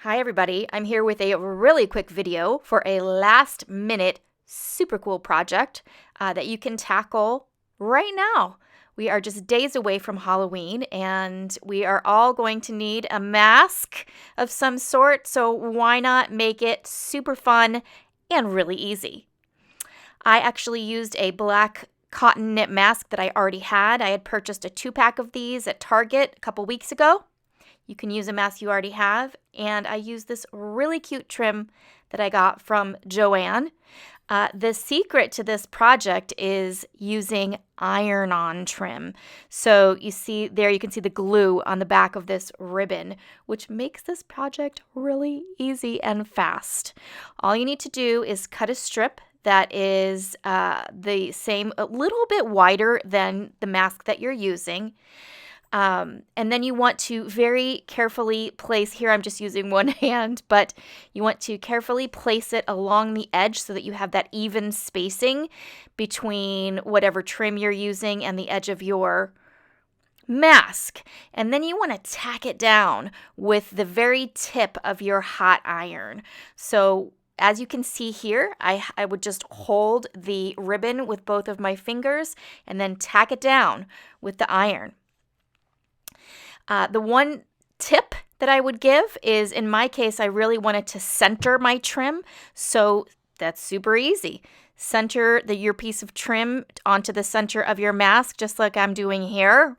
Hi everybody, I'm here with a really quick video for a last minute super cool project that you can tackle right now. We are just days away from Halloween and we are all going to need a mask of some sort, so why not make it super fun and really easy? I actually used a black cotton knit mask that I already had. I had purchased a 2-pack of these at Target a couple weeks ago. You can use a mask you already have, and I use this really cute trim that I got from Joann. The secret to this project is using iron-on trim. So you see there, you can see the glue on the back of this ribbon, which makes this project really easy and fast. All you need to do is cut a strip that is the same, a little bit wider than the mask that you're using. And then you want to very carefully place, here I'm just using one hand, but you want to carefully place it along the edge so that you have that even spacing between whatever trim you're using and the edge of your mask. And then you want to tack it down with the very tip of your hot iron. So as you can see here, I would just hold the ribbon with both of my fingers and then tack it down with the iron. The one tip that I would give is, in my case, I really wanted to center my trim, so that's super easy. Center your piece of trim onto the center of your mask, just like I'm doing here,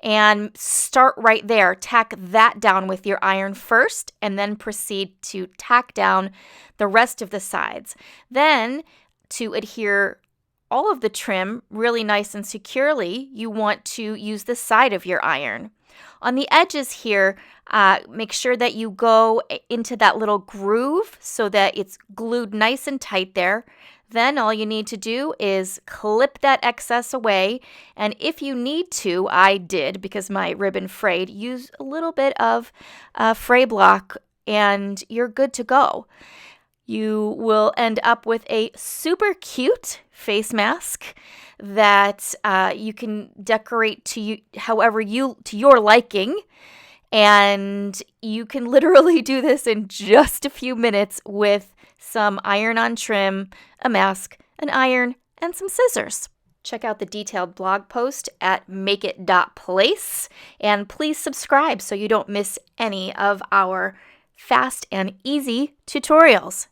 and start right there. Tack that down with your iron first, and then proceed to tack down the rest of the sides. Then, to adhere all of the trim really nice and securely, you want to use the side of your iron. On the edges here, make sure that you go into that little groove so that it's glued nice and tight there. Then all you need to do is clip that excess away. And if you need to, I did because my ribbon frayed, use a little bit of fray block and you're good to go. You will end up with a super cute face mask that you can decorate to your liking, and you can literally do this in just a few minutes with some iron-on trim, a mask, an iron, and some scissors. Check out the detailed blog post at makeit.place, and please subscribe so you don't miss any of our fast and easy tutorials.